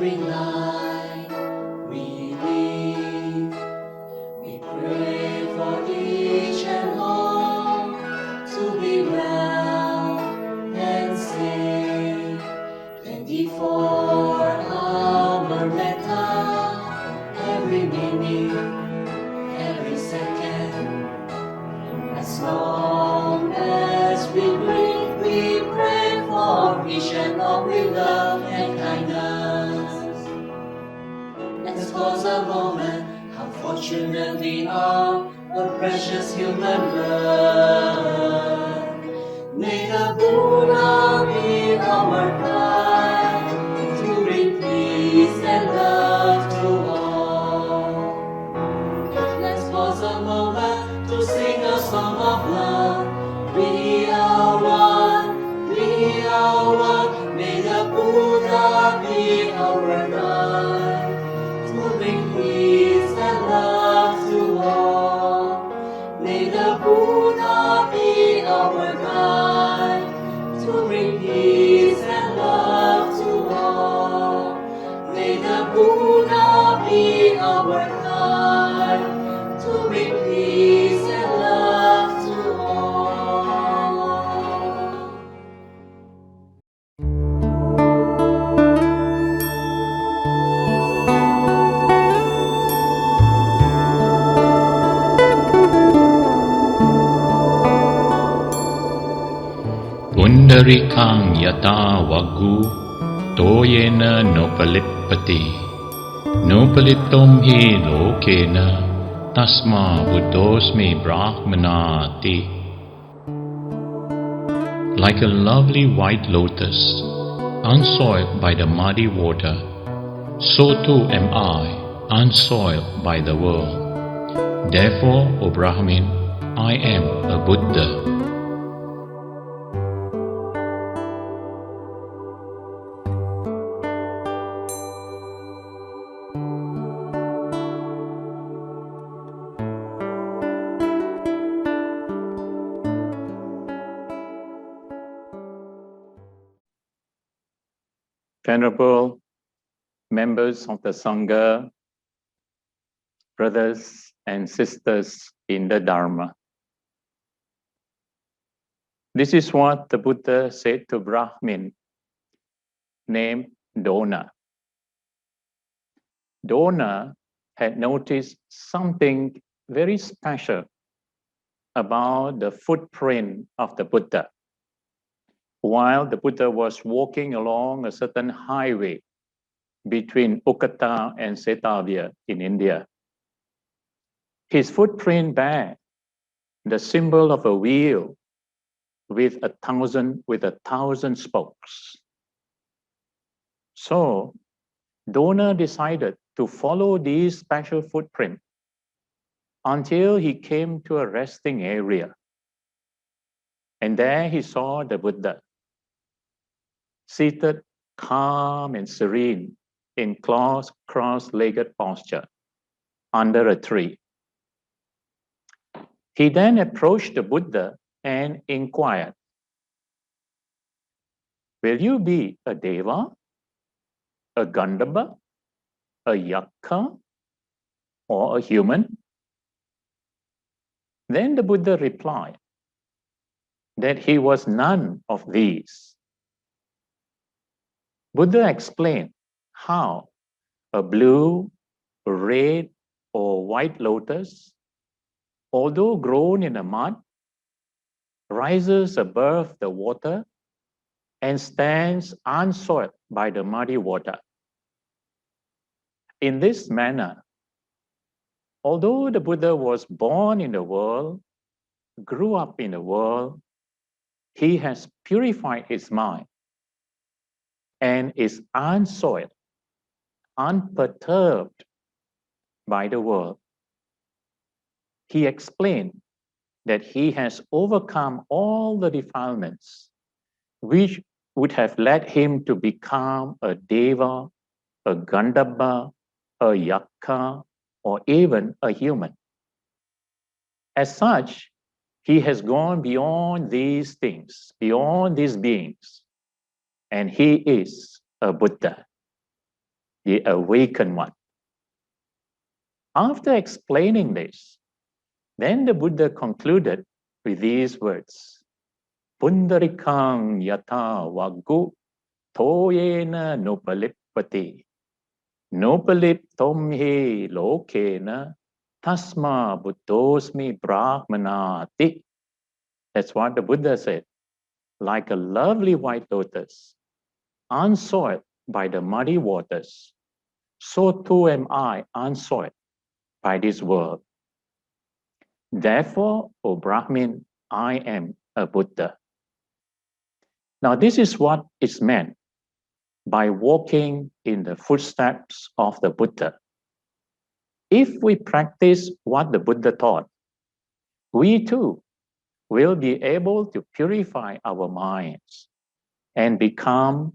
every night we live. We pray for each and all to be well and safe. 24 hour metta, every minute, every second. As long as we breathe, we pray for each and all with love and kindness. Let's pause a moment, how fortunate we are, what precious human birth. May the Buddha be our guide to bring peace and love to all. Let's pause a moment to sing a song of love. We are one, we are one. May the Buddha be our guide to bring peace and love to all. May the Buddha be our guide to bring peace and love to all. May the Buddha be our guide to bring peace and love to all. Pundarikang yata vagu toyena nopalipati nopalitom hi lokena tasma buddhosmi brahmanati. Like a lovely white lotus, unsoiled by the muddy water, so too am I, unsoiled by the world. Therefore, O Brahmin, I am a Buddha. Venerable members of the Sangha, brothers and sisters in the Dharma. This is what the Buddha said to Brahmin named Dona. Dona had noticed something very special about the footprint of the Buddha. While the Buddha was walking along a certain highway between Ukata and Setavia in India, his footprint bear the symbol of a wheel with a thousand spokes. So Dona decided to follow this special footprint until he came to a resting area. And there he saw the Buddha, seated calm and serene in cross-legged posture under a tree. He then approached the Buddha and inquired, "Will you be a deva, a gandhava, a yakka, or a human?" Then the Buddha replied that he was none of these. Buddha explained how a blue, red, or white lotus, although grown in the mud, rises above the water and stands unsoiled by the muddy water. In this manner, although the Buddha was born in the world, grew up in the world, he has purified his mind and is unsoiled, unperturbed by the world. He explained that he has overcome all the defilements which would have led him to become a deva, a gandhava, a yakka, or even a human. As such, he has gone beyond these things, beyond these beings, and he is a Buddha. the awakened one. After explaining this, then the Buddha concluded with these words, Pundarikang yata waggu toyena nopalipati nopalip tomhi lokena tasma buddhosmi brahmanati. That's what the Buddha said. Like a lovely white lotus, unsoiled by the muddy waters, so too am I unsoiled by this world. Therefore, O Brahmin, I am a Buddha. Now, this is what is meant by walking in the footsteps of the Buddha. If we practice what the Buddha taught, we too will be able to purify our minds and become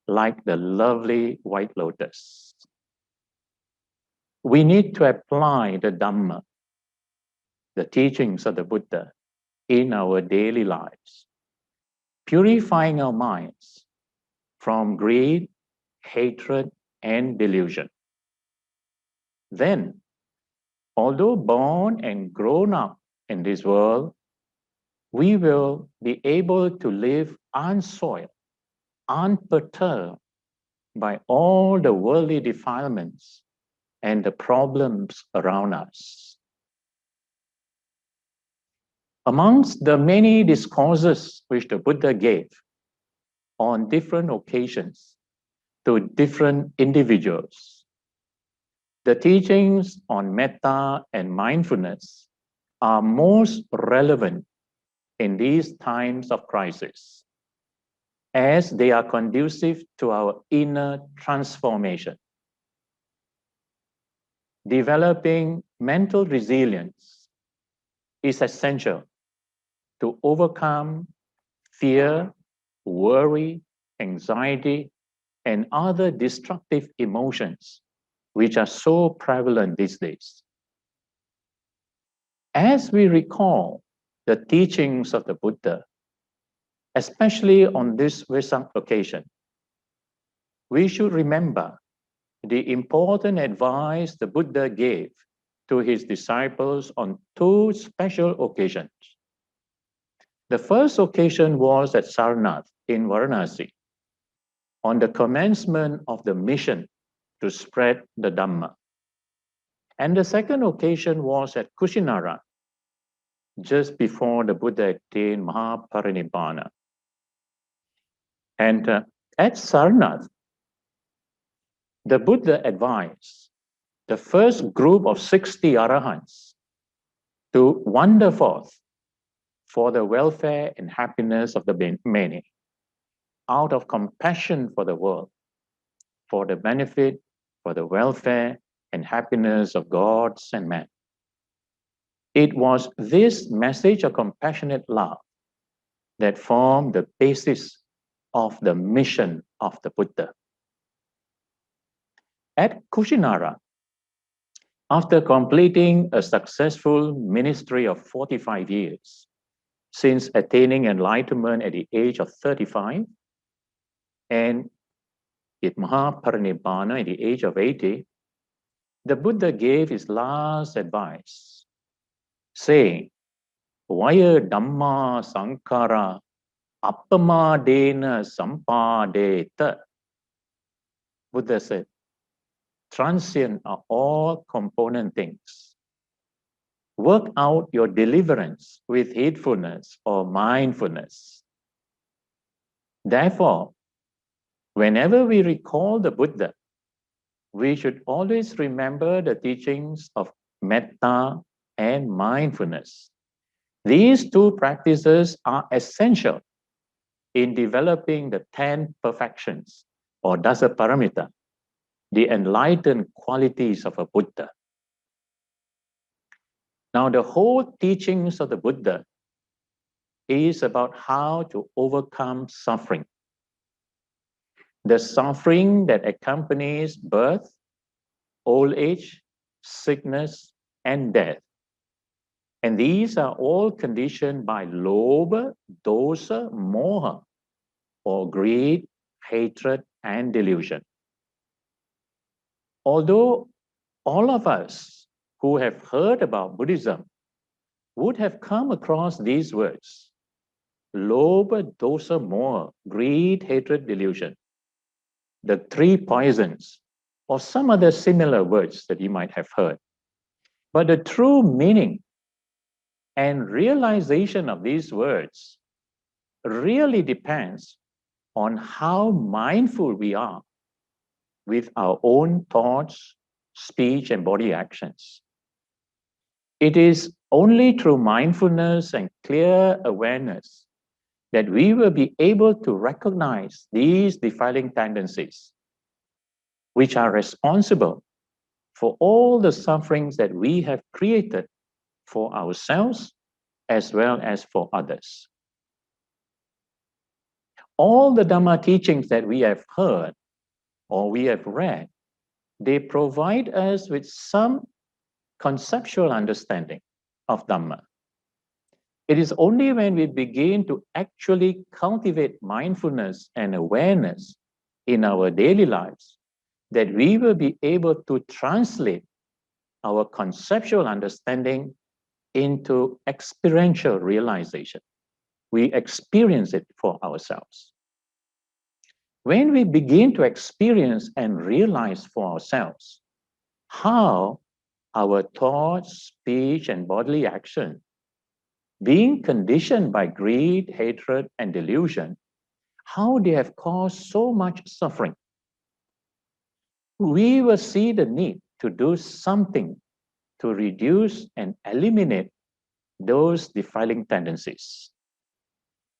like the lovely white lotus. We need to apply the Dhamma, the teachings of the Buddha, in our daily lives, purifying our minds from greed, hatred, and delusion. Then, although born and grown up in this world, we will be able to live unsoiled, unperturbed by all the worldly defilements and the problems around us. Amongst the many discourses which the Buddha gave on different occasions to different individuals, the teachings on metta and mindfulness are most relevant in these times of crisis, as they are conducive to our inner transformation. Developing mental resilience is essential to overcome fear, worry, anxiety, and other destructive emotions which are so prevalent these days. As we recall the teachings of the Buddha, especially on this Vesak occasion, we should remember the important advice the Buddha gave to his disciples on two special occasions. The first occasion was at Sarnath in Varanasi, on the commencement of the mission to spread the Dhamma. And the second occasion was at Kushinara, just before the Buddha attained Mahaparinibbana. And at Sarnath, the Buddha advised the first group of 60 arahants to wander forth for the welfare and happiness of the many, out of compassion for the world, for the benefit, for the welfare and happiness of gods and men. It was this message of compassionate love that formed the basis of the mission of the Buddha. At Kushinara, after completing a successful ministry of 45 years, since attaining enlightenment at the age of 35, and at Mahaparinibbana at the age of 80, the Buddha gave his last advice, saying, Vaya Dhamma Sankara Appamadena Sampadeta. Buddha said, transient are all component things. Work out your deliverance with heedfulness or mindfulness. Therefore, whenever we recall the Buddha, we should always remember the teachings of metta and mindfulness. These two practices are essential in developing the 10 perfections or Dasa Paramita, the enlightened qualities of a Buddha. Now, the whole teachings of the Buddha is about how to overcome suffering. The suffering that accompanies birth, old age, sickness, and death. And these are all conditioned by lobha, dosa, moha, or greed, hatred, and delusion. Although all of us who have heard about Buddhism would have come across these words: Lobha, dosa, moha, greed, hatred, delusion, the three poisons, or some other similar words that you might have heard. But the true meaning and realization of these words really depends on how mindful we are with our own thoughts, speech, and body actions. It is only through mindfulness and clear awareness that we will be able to recognize these defiling tendencies, which are responsible for all the sufferings that we have created for ourselves as well as for others. All the Dhamma teachings that we have heard or we have read, they provide us with some conceptual understanding of Dhamma. It is only when we begin to actually cultivate mindfulness and awareness in our daily lives that we will be able to translate our conceptual understanding into experiential realization. We experience it for ourselves. When we begin to experience and realize for ourselves how our thoughts, speech, and bodily action, being conditioned by greed, hatred, and delusion, how they have caused so much suffering, we will see the need to do something to reduce and eliminate those defiling tendencies.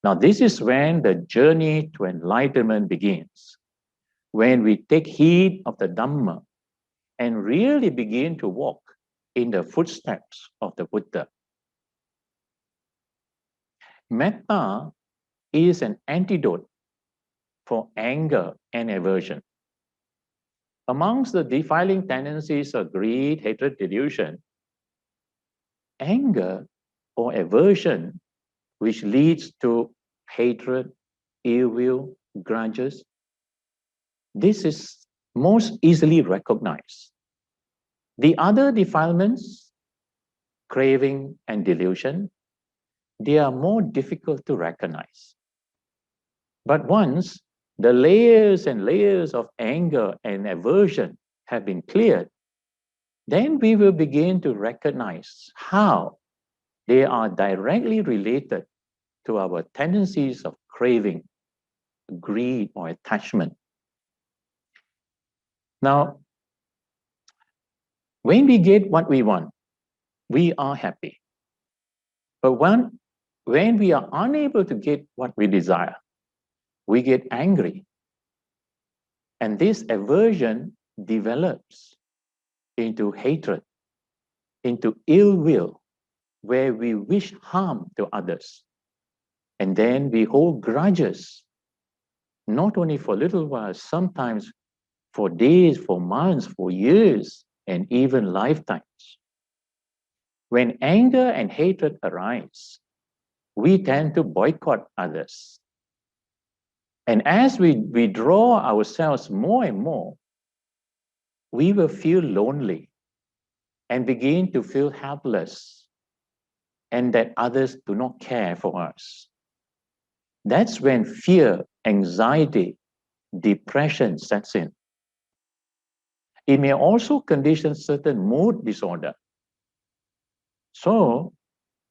Now, this is when the journey to enlightenment begins, when we take heed of the Dhamma and really begin to walk in the footsteps of the Buddha. Metta is an antidote for anger and aversion. Amongst the defiling tendencies of greed, hatred, delusion, anger or aversion, which leads to hatred, ill will, grudges, this is most easily recognized. The other defilements, craving and delusion, they are more difficult to recognize. But once the layers and layers of anger and aversion have been cleared, then we will begin to recognize how they are directly related to our tendencies of craving, greed, or attachment. Now, when we get what we want, we are happy. But when we are unable to get what we desire, we get angry. And this aversion develops into hatred, into ill will, where we wish harm to others. And then we hold grudges, not only for a little while, sometimes for days, for months, for years, and even lifetimes. When anger and hatred arise, we tend to boycott others. And as we withdraw ourselves more and more, we will feel lonely and begin to feel helpless and that others do not care for us. That's when fear, anxiety, depression sets in. It may also condition certain mood disorder. So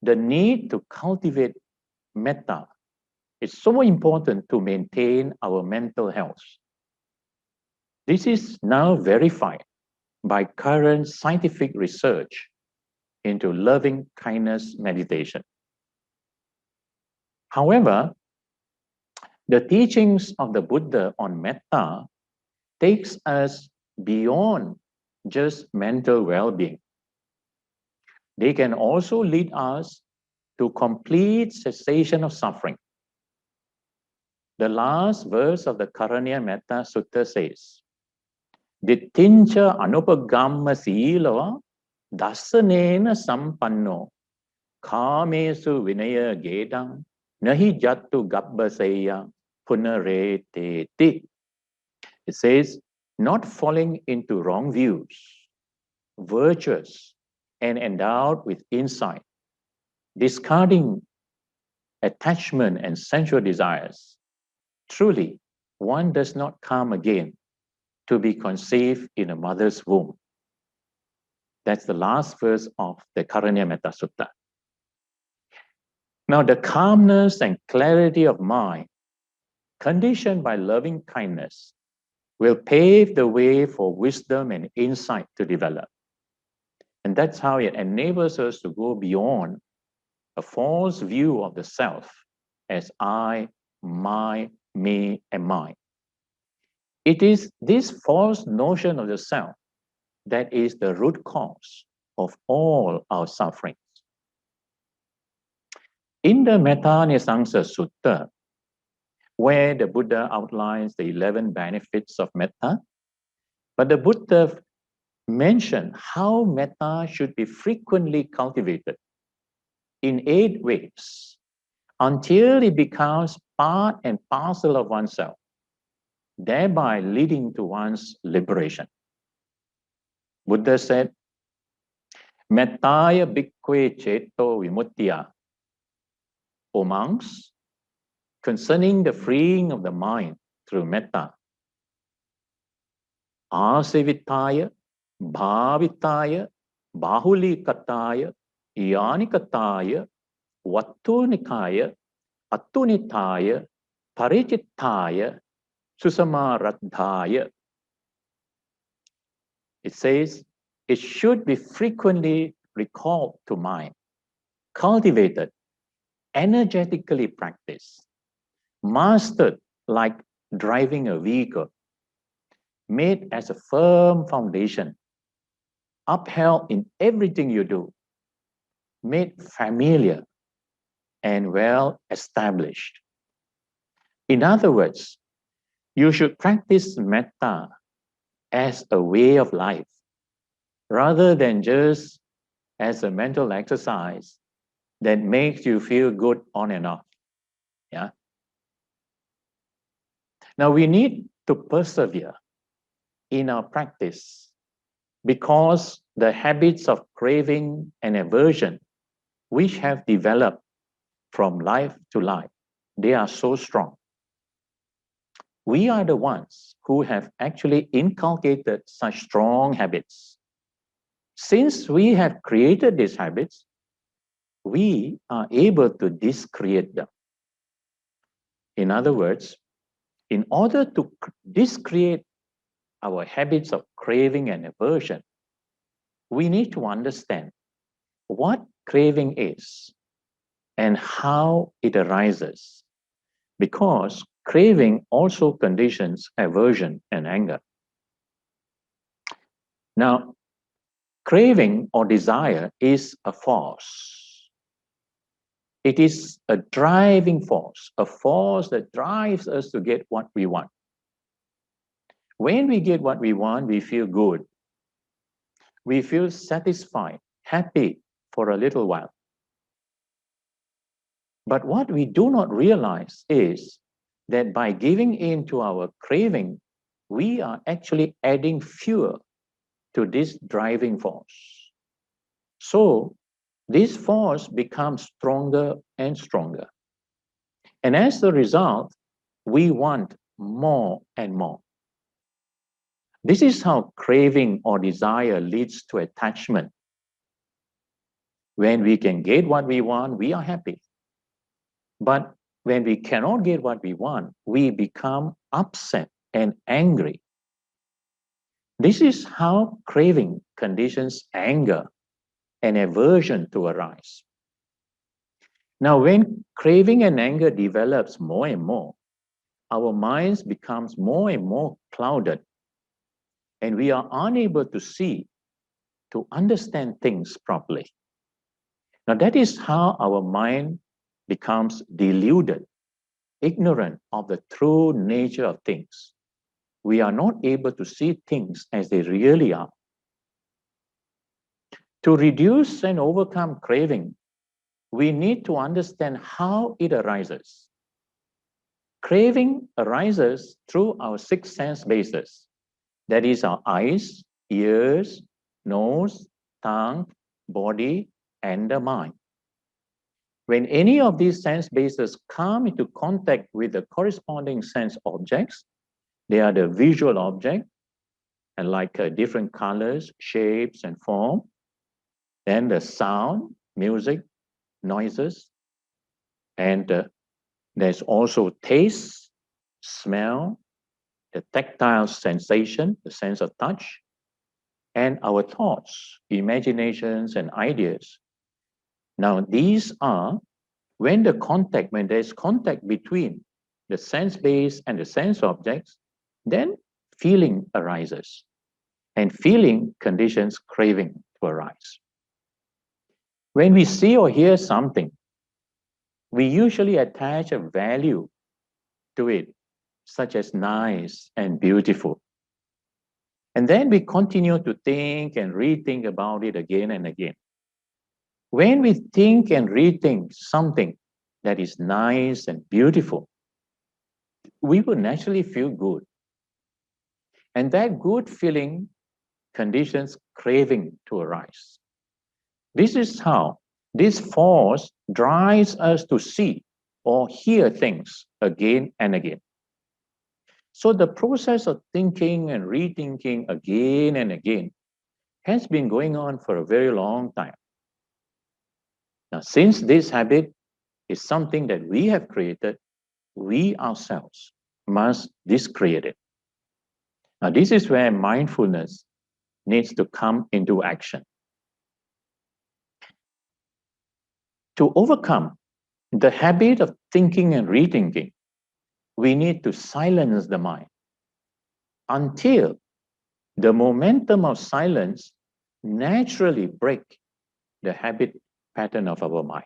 the need to cultivate metta is so important to maintain our mental health. This is now verified by current scientific research into loving kindness meditation. However, the teachings of the Buddha on metta takes us beyond just mental well-being. They can also lead us to complete cessation of suffering. The last verse of the Karaniya Metta Sutta says, Dittincha anupagamma sīlava dasanena sampanno kāmesu vinaya gedam nahi jattu gabbaseya punarete. It says, not falling into wrong views, virtuous, and endowed with insight, discarding attachment and sensual desires. Truly, one does not come again to be conceived in a mother's womb. That's the last verse of the Karanya Metta Sutta. Now, the calmness and clarity of mind, conditioned by loving kindness, will pave the way for wisdom and insight to develop. And that's how it enables us to go beyond a false view of the self as I, my, me, and mine. It is this false notion of the self that is the root cause of all our sufferings. In the Metta Nisangsa Sutta, where the Buddha outlines the 11 benefits of metta, but the Buddha mentioned how metta should be frequently cultivated in 8 ways until it becomes part and parcel of oneself, thereby leading to one's liberation. Buddha said, Mettaya bhikkve ceto vimuttiya. O monks, concerning the freeing of the mind through metta, asavitaya, bhavitaya, bahulikataya, yanikataya, vattunikaya, attunitaya, parichittaya, susamaradhaya. It says, it should be frequently recalled to mind, cultivated, energetically practiced, mastered like driving a vehicle, made as a firm foundation, upheld in everything you do, made familiar and well established. In other words, you should practice metta as a way of life rather than just as a mental exercise that makes you feel good on and off. Yeah. Now we need to persevere in our practice because the habits of craving and aversion which have developed from life to life, they are so strong. We are the ones who have actually inculcated such strong habits. Since we have created these habits, we are able to discreate them. In other words, in order to discreate our habits of craving and aversion, we need to understand what craving is and how it arises, because craving also conditions aversion and anger. Now, craving or desire is a force. It is a driving force, a force that drives us to get what we want. When we get what we want, we feel good. We feel satisfied, happy for a little while. But what we do not realize is that by giving in to our craving, we are actually adding fuel to this driving force. So this force becomes stronger and stronger. And as a result, we want more and more. This is how craving or desire leads to attachment. When we can get what we want, we are happy. But when we cannot get what we want, we become upset and angry. This is how craving conditions anger and aversion to arise. Now, when craving and anger develops more and more, our minds becomes more and more clouded, and we are unable to see, to understand things properly. Now, that is how our mind becomes deluded, ignorant of the true nature of things. We are not able to see things as they really are. To reduce and overcome craving, we need to understand how it arises. Craving arises through our 6 sense bases: That is our eyes, ears, nose, tongue, body, and the mind. When any of these sense bases come into contact with the corresponding sense objects, they are the visual object, and like different colors, shapes, and form. Then the sound, music, noises, and there's also taste, smell, the tactile sensation, the sense of touch, and our thoughts, imaginations, and ideas. Now, these are when there's contact between the sense base and the sense objects, then feeling arises. And feeling conditions craving to arise. When we see or hear something, we usually attach a value to it, such as nice and beautiful. And then we continue to think and rethink about it again and again. When we think and rethink something that is nice and beautiful, we will naturally feel good. And that good feeling conditions craving to arise. This is how this force drives us to see or hear things again and again. So the process of thinking and rethinking again and again has been going on for a very long time. Now, since this habit is something that we have created, we ourselves must discreate it. Now, this is where mindfulness needs to come into action. To overcome the habit of thinking and rethinking, we need to silence the mind until the momentum of silence naturally break the habit pattern of our mind.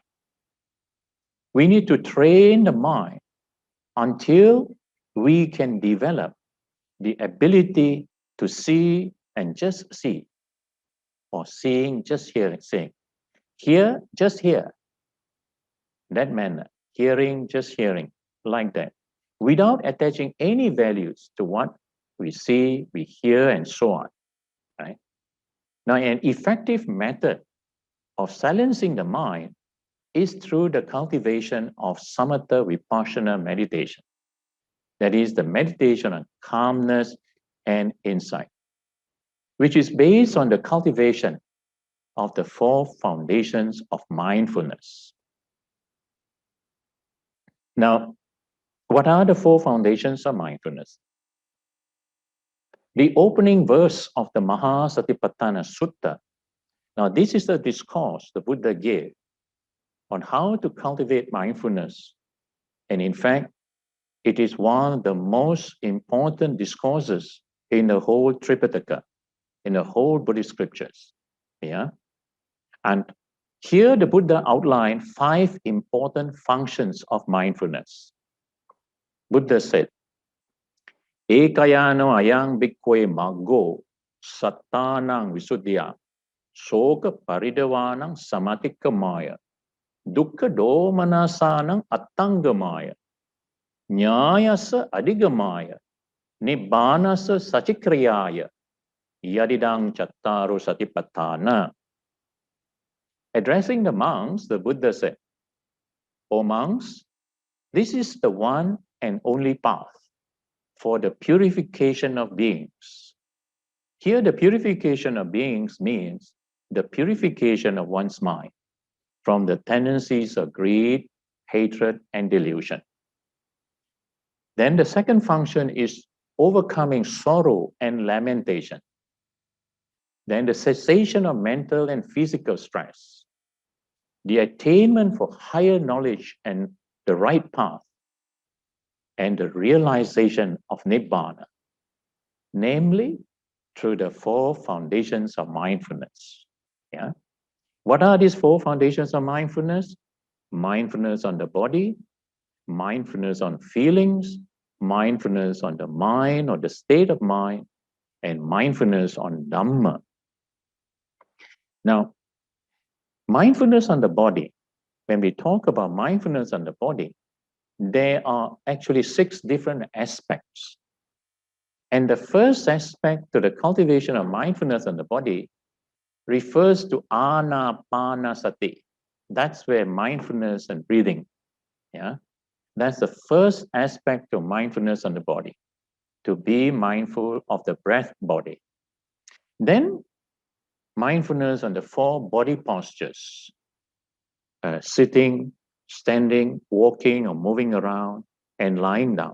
We need to train the mind until we can develop the ability to see and just see, or seeing, just hearing, seeing. Hear, just hear. That manner, hearing, just hearing, like that, without attaching any values to what we see, we hear, and so on. Right? Now, an effective method of silencing the mind is through the cultivation of samatha vipassana meditation. That is the meditation on calmness and insight, which is based on the cultivation of the 4 foundations of mindfulness. Now, what are the 4 foundations of mindfulness? The opening verse of the Mahasatipatthana Sutta. Now, this is the discourse the Buddha gave on how to cultivate mindfulness. And in fact, it is one of the most important discourses in the whole Tripitaka, in the whole Buddhist scriptures. Yeah? And here the Buddha outlined 5 important functions of mindfulness. Buddha said, Ekayano ayang bhikkwe maggo sattanang visuddhya soka paridavanang samatikkamaya dukkha domanasanang attangamaya nyayasa adigamaya nibbanasa sachikriyaya yadidang chattaro satipatthana. Addressing the monks, the Buddha said, O monks, this is the one and only path for the purification of beings. Here, the purification of beings means the purification of one's mind from the tendencies of greed, hatred, and delusion. Then the second function is overcoming sorrow and lamentation. Then the cessation of mental and physical stress. The attainment for higher knowledge and the right path, and the realization of Nibbana, namely through the 4 foundations of mindfulness. Yeah? What are these 4 foundations of mindfulness? Mindfulness on the body, mindfulness on feelings, mindfulness on the mind or the state of mind, and mindfulness on Dhamma. Now, mindfulness on the body, when we talk about mindfulness on the body, there are actually 6 different aspects. And the first aspect to the cultivation of mindfulness on the body refers to anapanasati. That's where mindfulness and breathing, yeah, that's the first aspect of mindfulness on the body, to be mindful of the breath body. Then mindfulness on the 4 body postures, sitting, standing, walking or moving around, and lying down.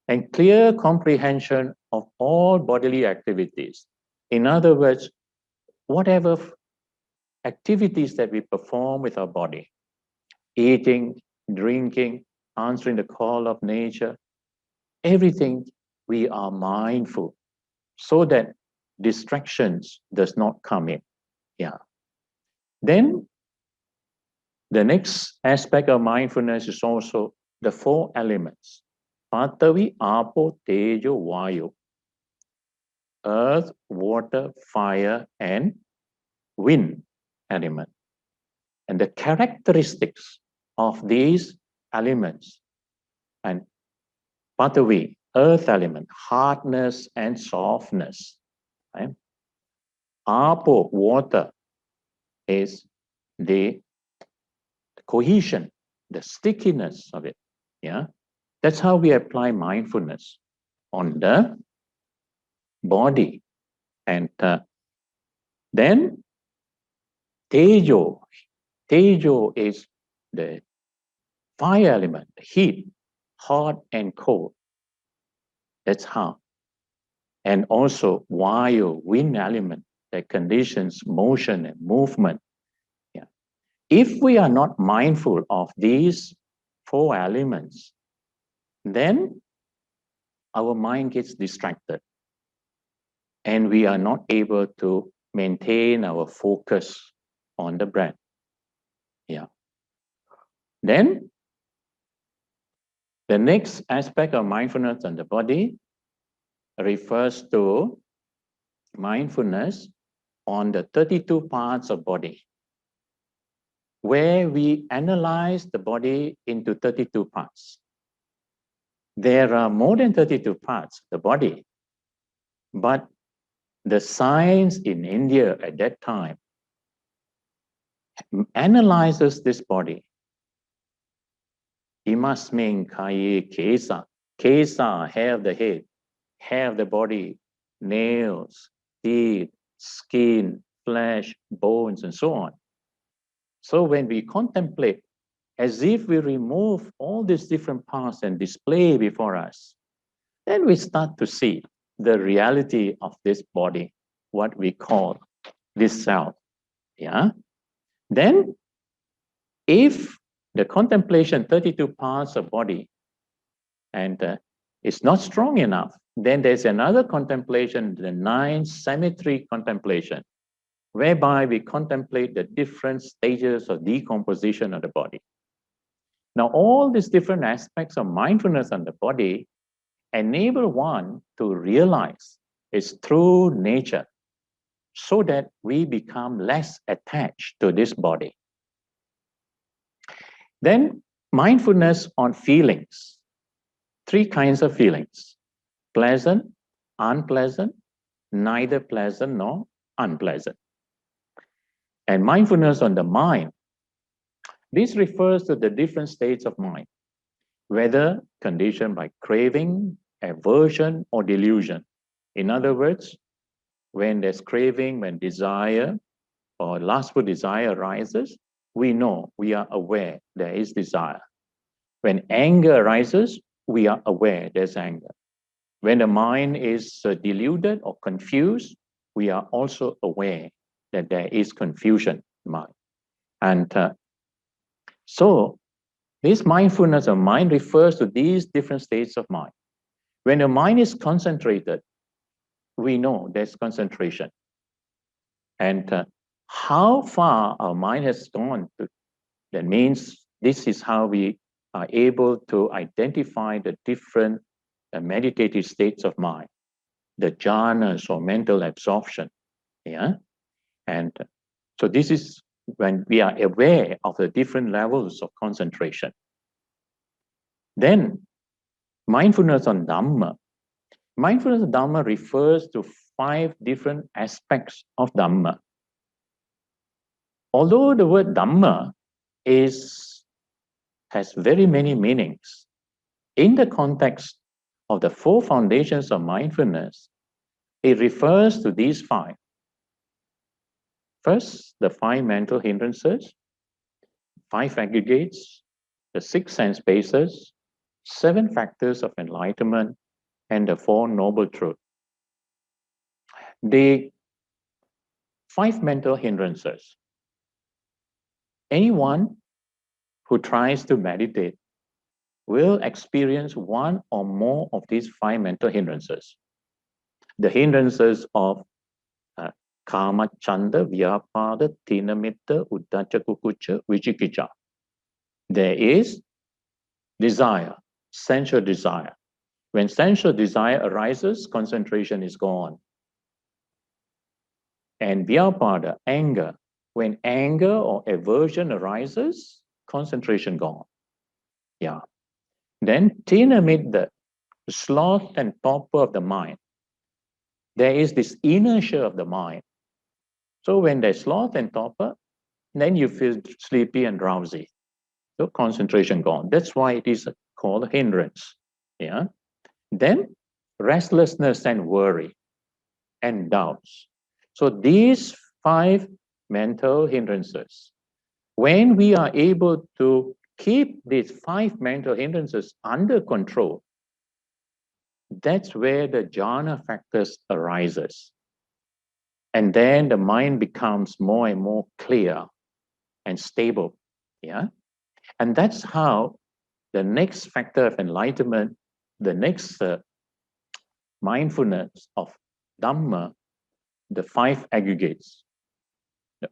And clear comprehension of all bodily activities. In other words, whatever activities that we perform with our body, eating, drinking, answering the call of nature, everything we are mindful so that distractions does not come in. Yeah. Then the next aspect of mindfulness is also the 4 elements. Patavi, Apo, Tejo, Vayu. Earth, water, fire, and wind element. And the characteristics of these elements, and Patavi, earth element, hardness and softness. Right? Apo, water, is the cohesion, the stickiness of it. Yeah, that's how we apply mindfulness on the body. And then Tejo. Tejo is the fire element, heat, hot and cold. That's how. And also Vayu, wind element, that conditions motion and movement. Yeah. If we are not mindful of these 4 elements, then our mind gets distracted and we are not able to maintain our focus on the breath. Yeah. Then the next aspect of mindfulness on the body refers to mindfulness on the 32 parts of body, where we analyze the body into 32 parts. There are more than 32 parts of the body, but the science in India at that time analyzes this body. Imasmin kaye kesa. Kesa, hair of the head, hair of the body, nails, teeth, skin, flesh, bones, and so on. So when we contemplate, as if we remove all these different parts and display before us, then we start to see the reality of this body, what we call this self. Yeah. Then, if the contemplation 32 parts of body and is not strong enough, then there's another contemplation, the 9 symmetry contemplation, whereby we contemplate the different stages of decomposition of the body. Now, all these different aspects of mindfulness on the body enable one to realize its true nature so that we become less attached to this body. Then, mindfulness on feelings. 3 kinds of feelings: pleasant, unpleasant, neither pleasant nor unpleasant. And mindfulness on the mind. This refers to the different states of mind, whether conditioned by craving, aversion, or delusion. In other words, when there's craving, when desire or lustful desire arises, we know, we are aware there is desire. When anger arises, we are aware there's anger. When the mind is deluded or confused, we are also aware that there is confusion in mind. And so this mindfulness of mind refers to these different states of mind. When the mind is concentrated, we know there's concentration. And how far our mind has gone, that means this is how we are able to identify the different meditative states of mind, the jhanas or mental absorption. Yeah. And so this is when we are aware of the different levels of concentration. Then mindfulness on Dhamma. Mindfulness of Dhamma refers to 5 different aspects of Dhamma. Although the word Dhamma has very many meanings, in the context of the 4 foundations of mindfulness, it refers to these 5. First, the 5 mental hindrances, 5 aggregates, the 6 sense bases, 7 factors of enlightenment, and the 4 noble truths. The 5 mental hindrances. Anyone who tries to meditate will experience one or more of these 5 mental hindrances. The hindrances of Kama, Chanda, Vyapada, Tina Mitta, Uddhacca, Kukucca, Vicikicca. There is desire, sensual desire. When sensual desire arises, concentration is gone. And Vyapada, anger. When anger or aversion arises, concentration gone. Yeah. Then Tina Mitta, sloth and torpor of the mind. There is this inertia of the mind. So when there's sloth and torpor, then you feel sleepy and drowsy. So concentration gone. That's why it is called a hindrance. Yeah. Then restlessness and worry and doubts. So these 5 mental hindrances, when we are able to keep these 5 mental hindrances under control, that's where the jhana factors arises. And then the mind becomes more and more clear and stable. Yeah. And that's how the next factor of enlightenment, the next mindfulness of Dhamma, the 5 aggregates.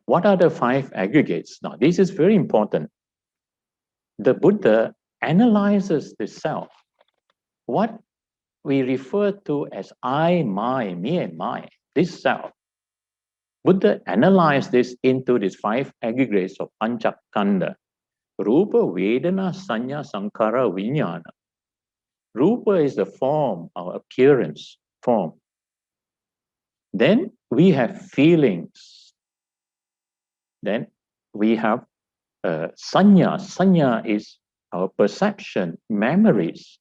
What are the 5 aggregates? Now, this is very important. The Buddha analyzes the self. What we refer to as I, my, me and my, this self. Buddha analyzed this into these 5 aggregates of Panchakanda. Rupa, Vedana, Sanya, Sankara, Vijnana. Rupa is the form, our appearance, form. Then we have feelings. Then we have Sanya. Sanya is our perception, memories.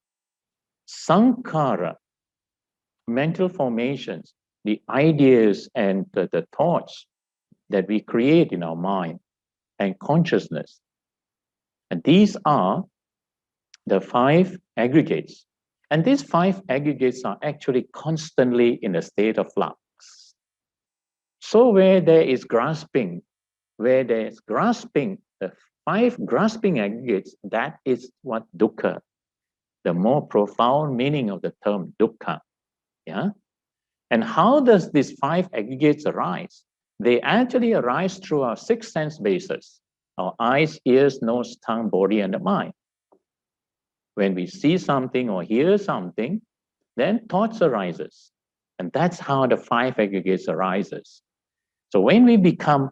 Sankara, mental formations, the ideas and the thoughts that we create in our mind, and consciousness. And these are the 5 aggregates. And these 5 aggregates are actually constantly in a state of flux. So where there is grasping, the 5 grasping aggregates, that is what dukkha, the more profound meaning of the term dukkha. Yeah. And how does these 5 aggregates arise? They actually arise through our 6 sense bases, our eyes, ears, nose, tongue, body, and the mind. When we see something or hear something, then thoughts arises. And that's how the 5 aggregates arises. So when we become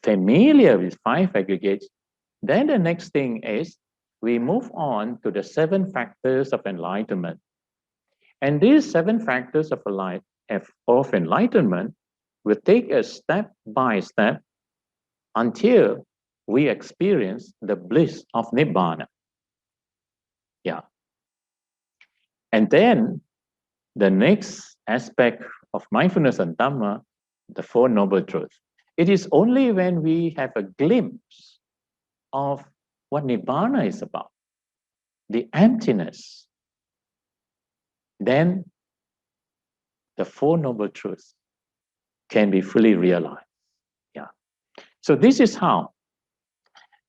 familiar with 5 aggregates, then the next thing is we move on to the 7 factors of enlightenment. And these 7 factors of enlightenment will take us step by step until we experience the bliss of Nibbana. Yeah. And then the next aspect of mindfulness and Dhamma, the 4 noble truths. It is only when we have a glimpse of what Nibbana is about, the emptiness, then the 4 noble truths can be fully realized. Yeah. So this is how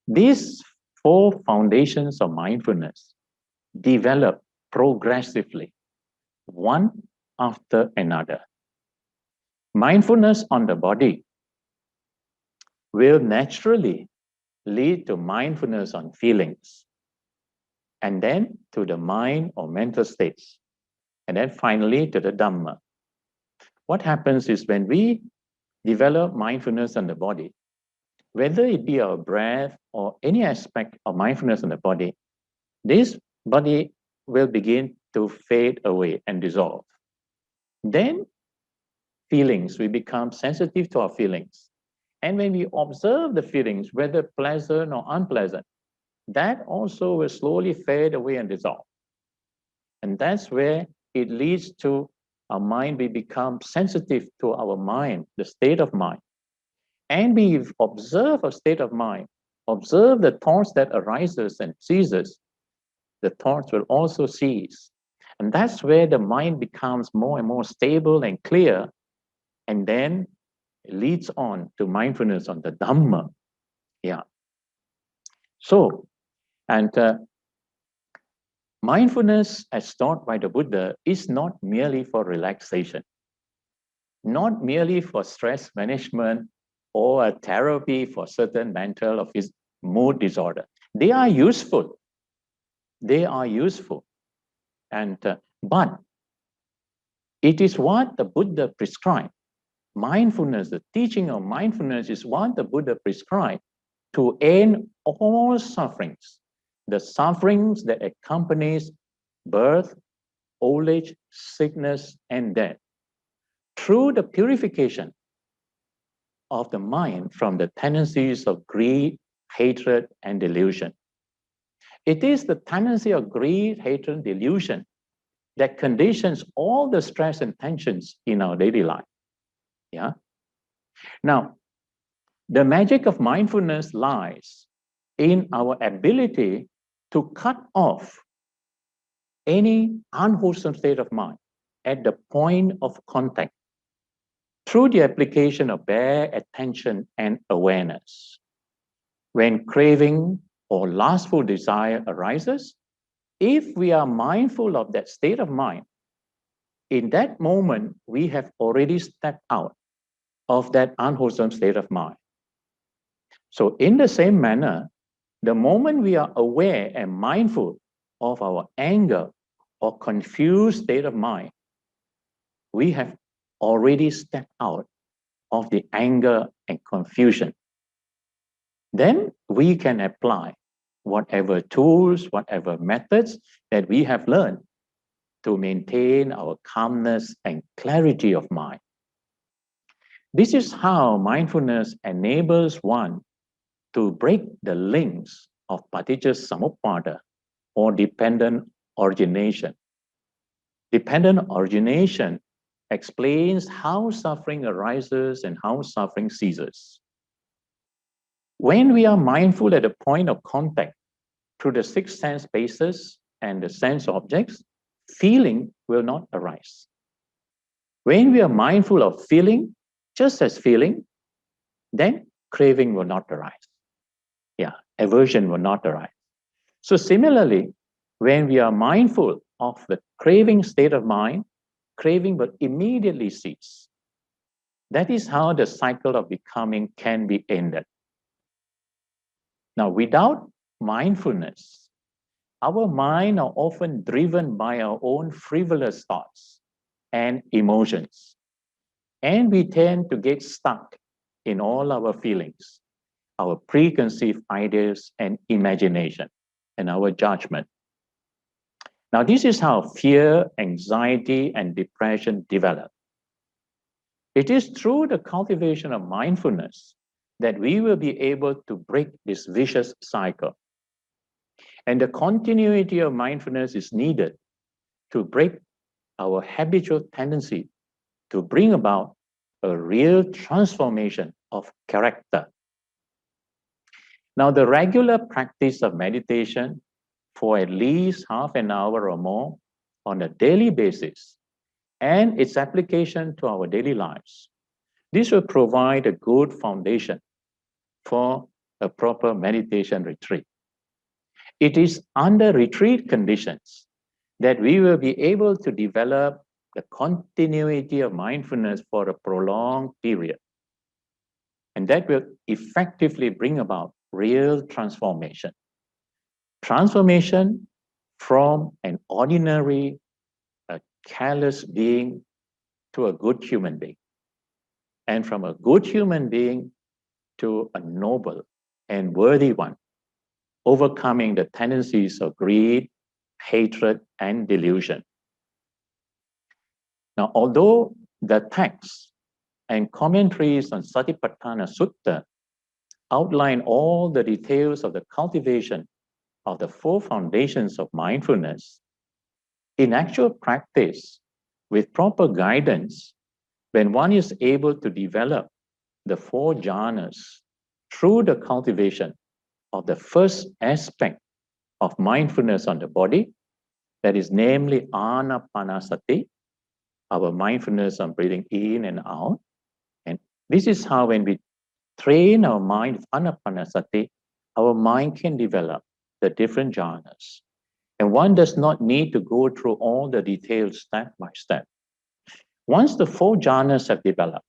these 4 foundations of mindfulness develop progressively, one after another. Mindfulness on the body will naturally lead to mindfulness on feelings, and then to the mind or mental states, and then finally to the Dhamma. What happens is when we develop mindfulness on the body, whether it be our breath or any aspect of mindfulness on the body, this body will begin to fade away and dissolve. Then feelings, we become sensitive to our feelings. And when we observe the feelings, whether pleasant or unpleasant, that also will slowly fade away and dissolve. And that's where it leads to our mind, we become sensitive to our mind, the state of mind. And we observe a state of mind, observe the thoughts that arises and ceases, the thoughts will also cease. And that's where the mind becomes more and more stable and clear, and then it leads on to mindfulness, on the Dhamma. Yeah. So, and mindfulness, as taught by the Buddha, is not merely for relaxation, not merely for stress management or a therapy for certain mental or mood disorder. They are useful. They are useful. And but it is what the Buddha prescribed. Mindfulness, the teaching of mindfulness is what the Buddha prescribed to end all sufferings, the sufferings that accompanies birth, old age, sickness, and death, through the purification of the mind from the tendencies of greed, hatred, and delusion. It is the tendency of greed, hatred, delusion that conditions all the stress and tensions in our daily life. Yeah. Now, the magic of mindfulness lies in our ability to cut off any unwholesome state of mind at the point of contact through the application of bare attention and awareness. When craving or lustful desire arises, if we are mindful of that state of mind, in that moment, we have already stepped out of that unwholesome state of mind. So in the same manner, the moment we are aware and mindful of our anger or confused state of mind, we have already stepped out of the anger and confusion. Then we can apply whatever tools, whatever methods that we have learned to maintain our calmness and clarity of mind. This is how mindfulness enables one to break the links of paticca samuppada or dependent origination. Dependent origination explains how suffering arises and how suffering ceases. When we are mindful at the point of contact through the six sense bases and the sense objects, feeling will not arise. When we are mindful of feeling, just as feeling, then craving will not arise. Yeah, aversion will not arise. So similarly, when we are mindful of the craving state of mind, craving will immediately cease. That is how the cycle of becoming can be ended. Now, without mindfulness, our mind are often driven by our own frivolous thoughts and emotions. And we tend to get stuck in all our feelings, our preconceived ideas and imagination, and our judgment. Now, this is how fear, anxiety, and depression develop. It is through the cultivation of mindfulness that we will be able to break this vicious cycle. And the continuity of mindfulness is needed to break our habitual tendency to bring about a real transformation of character. Now, the regular practice of meditation for at least half an hour or more on a daily basis and its application to our daily lives, this will provide a good foundation for a proper meditation retreat. It is under retreat conditions that we will be able to develop the continuity of mindfulness for a prolonged period. And that will effectively bring about real transformation. Transformation from an ordinary, careless being to a good human being. And from a good human being to a noble and worthy one, overcoming the tendencies of greed, hatred, and delusion. Now, although the texts and commentaries on Satipatthana Sutta outline all the details of the cultivation of the four foundations of mindfulness, in actual practice, with proper guidance, when one is able to develop the four jhanas through the cultivation of the first aspect of mindfulness on the body, that is namely anapanasati, our mindfulness on breathing in and out. And this is how when we train our mind with anapanasati, our mind can develop the different jhanas. And one does not need to go through all the details step by step. Once the four jhanas have developed,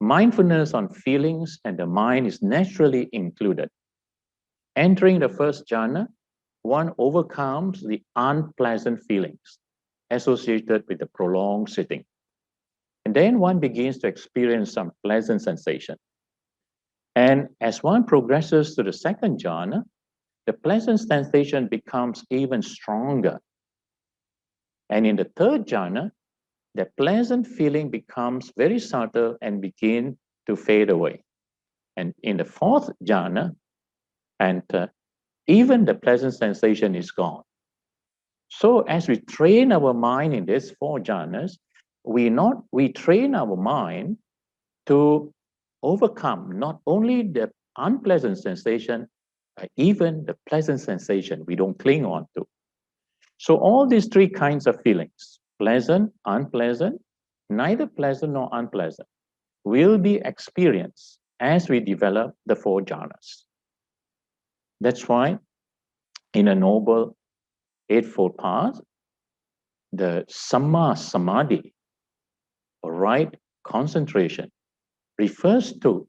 mindfulness on feelings and the mind is naturally included. Entering the first jhana, one overcomes the unpleasant feelings associated with the prolonged sitting. And then one begins to experience some pleasant sensation. And as one progresses to the second jhana, the pleasant sensation becomes even stronger. And in the third jhana, the pleasant feeling becomes very subtle and begin to fade away. And in the fourth jhana, even the pleasant sensation is gone. So as we train our mind in these four jhanas, we train our mind to overcome not only the unpleasant sensation, but even the pleasant sensation we don't cling on to. So all these three kinds of feelings, pleasant, unpleasant, neither pleasant nor unpleasant, will be experienced as we develop the four jhanas. That's why in a Noble Eightfold Path, the Samma Samadhi, or right concentration, refers to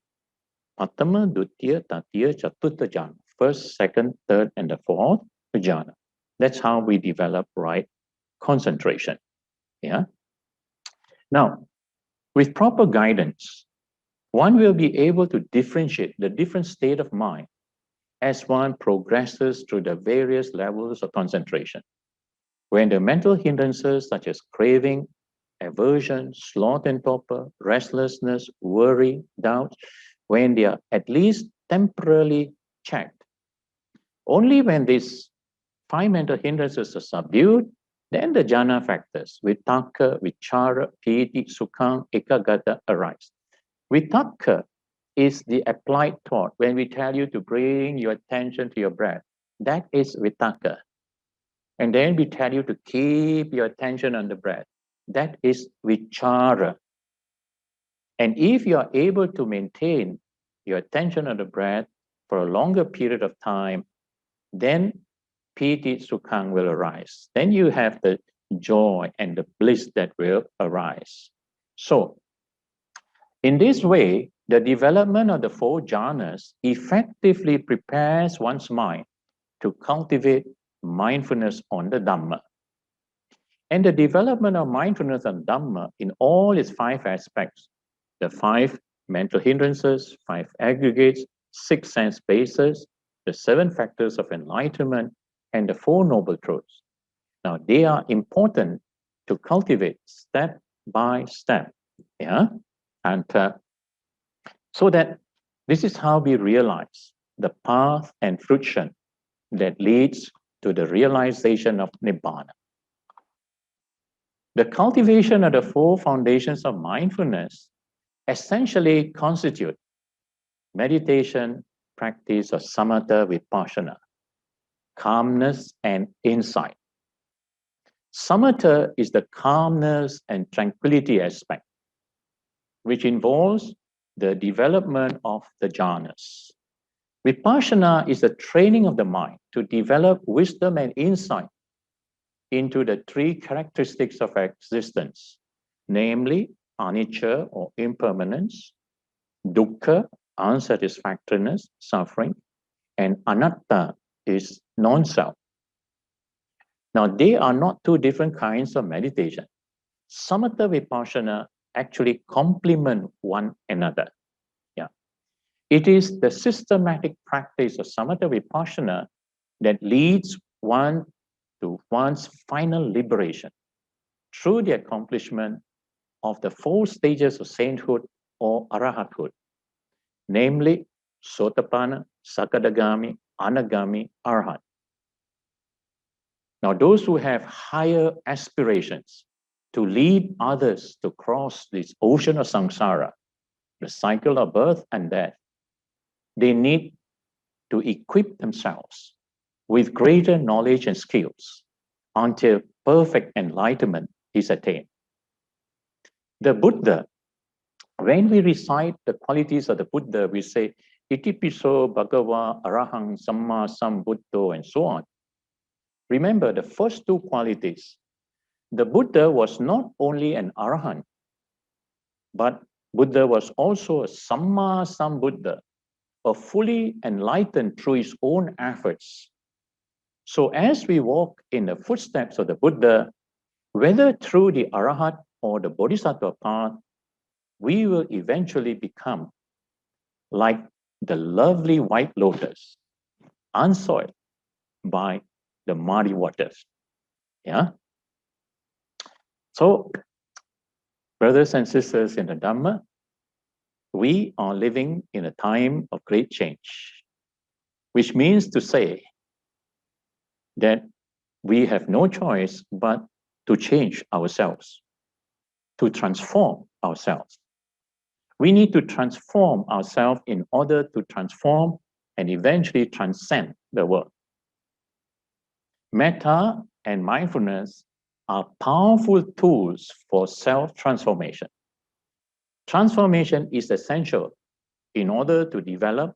Patama, Dutiya, Tatiya, Chaturtha jhana, first, second, third, and the fourth jhana. That's how we develop right concentration. Yeah. Now, with proper guidance, one will be able to differentiate the different state of mind as one progresses through the various levels of concentration. When the mental hindrances such as craving, aversion, sloth and torpor, restlessness, worry, doubt, when they are at least temporarily checked, only when these five mental hindrances are subdued, then the jhana factors, vitaka, vichara, piti, sukham, ekagata arise. Vitaka is the applied thought. When we tell you to bring your attention to your breath, that is vitaka. And then we tell you to keep your attention on the breath. That is vichara. And if you are able to maintain your attention on the breath for a longer period of time, then piti sukhang will arise. Then you have the joy and the bliss that will arise. So, in this way, the development of the four jhanas effectively prepares one's mind to cultivate mindfulness on the Dhamma. And the development of mindfulness on Dhamma in all its five aspects, the five mental hindrances, five aggregates, six sense bases, the seven factors of enlightenment, and the four noble truths. Now, they are important to cultivate step by step. Yeah. And so that this is how we realize the path and fruition that leads to the realization of Nibbana. The cultivation of the four foundations of mindfulness essentially constitute meditation, practice of samatha vipassana, calmness and insight. Samatha is the calmness and tranquility aspect, which involves the development of the jhanas. Vipassana is the training of the mind to develop wisdom and insight into the three characteristics of existence, namely anicca or impermanence, dukkha, unsatisfactoriness, suffering, and anatta is non-self. Now, they are not two different kinds of meditation. Samatha vipassana actually complement one another. Yeah. It is the systematic practice of samatha vipassana that leads one to one's final liberation through the accomplishment of the 4 stages of sainthood or arahathood, namely Sotapanna, Sakadagami, Anagami, Arhat. Now, those who have higher aspirations to lead others to cross this ocean of samsara, the cycle of birth and death, they need to equip themselves with greater knowledge and skills until perfect enlightenment is attained. The Buddha, when we recite the qualities of the Buddha, we say, Itipiso Bhagava Arahang Samma Sambuddho, and so on. Remember the first 2 qualities. The Buddha was not only an Arahant, but Buddha was also a Samma Sambuddha, a fully enlightened through his own efforts. So as we walk in the footsteps of the Buddha, whether through the Arahat or the Bodhisattva path, we will eventually become like the lovely white lotus, unsoiled by the muddy waters. Yeah. So, brothers and sisters in the Dhamma, we are living in a time of great change, which means to say that we have no choice but to change ourselves, to transform ourselves. We need to transform ourselves in order to transform and eventually transcend the world. Metta and mindfulness are powerful tools for self-transformation. Transformation is essential in order to develop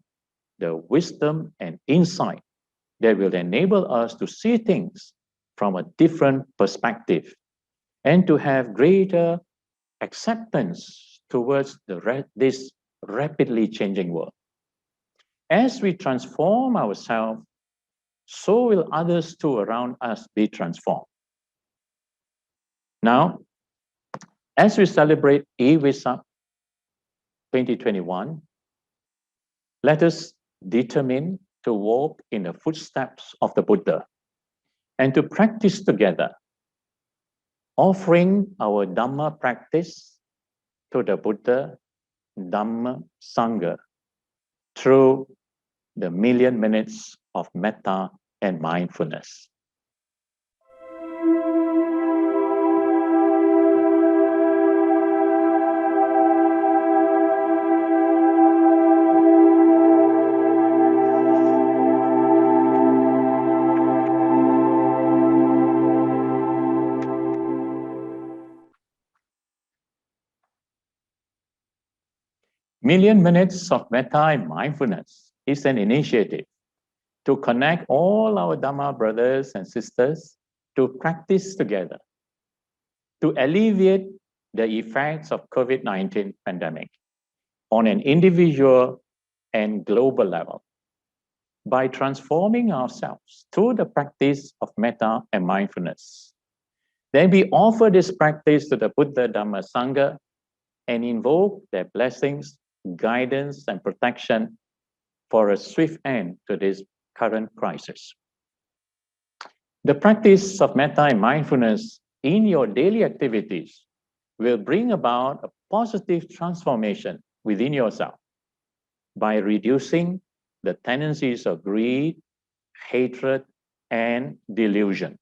the wisdom and insight that will enable us to see things from a different perspective and to have greater acceptance towards this rapidly changing world. As we transform ourselves, so will others too around us be transformed. Now, as we celebrate Vesak 2021, let us determine to walk in the footsteps of the Buddha and to practice together, offering our Dhamma practice to the Buddha, Dhamma, Sangha through the 1,000,000 minutes of metta and mindfulness. Million Minutes of Metta and Mindfulness is an initiative to connect all our Dhamma brothers and sisters to practice together, to alleviate the effects of COVID-19 pandemic on an individual and global level by transforming ourselves through the practice of metta and mindfulness. Then we offer this practice to the Buddha, Dhamma, Sangha and invoke their blessings, guidance, and protection for a swift end to this current crisis. The practice of metta and mindfulness in your daily activities will bring about a positive transformation within yourself by reducing the tendencies of greed, hatred, and delusion.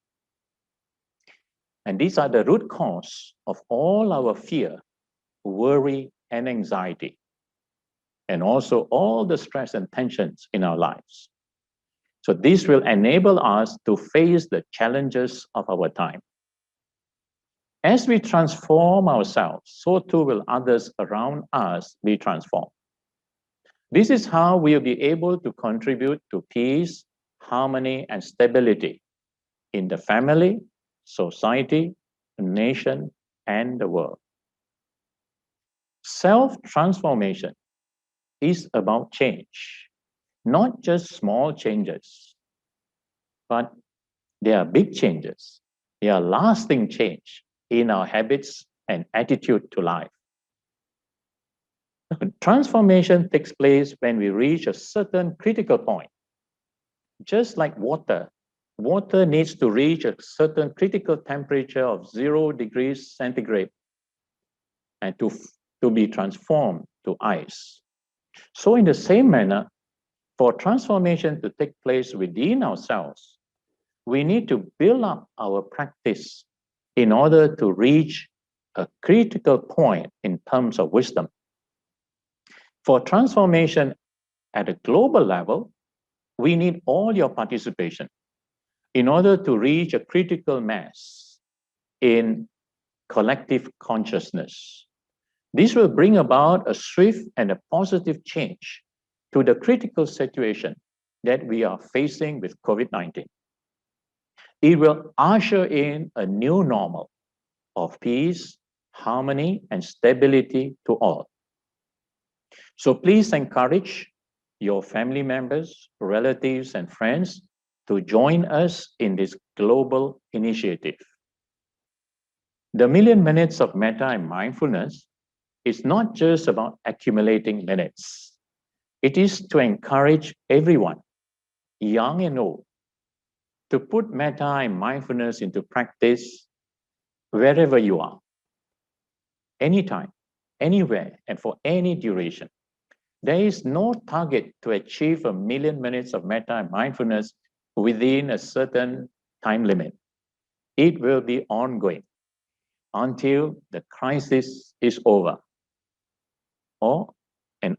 And these are the root cause of all our fear, worry, and anxiety, and also all the stress and tensions in our lives. So this will enable us to face the challenges of our time. As we transform ourselves, so too will others around us be transformed. This is how we'll be able to contribute to peace, harmony, and stability in the family, society, nation, and the world. Self-transformation is about change, not just small changes, but they are big changes. They are lasting change in our habits and attitude to life. Transformation takes place when we reach a certain critical point. Just like water, water needs to reach a certain critical temperature of 0 degrees centigrade and to be transformed to ice. So in the same manner, for transformation to take place within ourselves, we need to build up our practice in order to reach a critical point in terms of wisdom. For transformation at a global level, we need all your participation in order to reach a critical mass in collective consciousness. This will bring about a swift and a positive change to the critical situation that we are facing with COVID-19. It will usher in a new normal of peace, harmony, and stability to all. So please encourage your family members, relatives, and friends to join us in this global initiative. The Million Minutes of Metta and Mindfulness is not just about accumulating minutes. It is to encourage everyone, young and old, to put metta and mindfulness into practice wherever you are, anytime, anywhere, and for any duration. There is no target to achieve 1,000,000 minutes of metta and mindfulness within a certain time limit. It will be ongoing until the crisis is over, and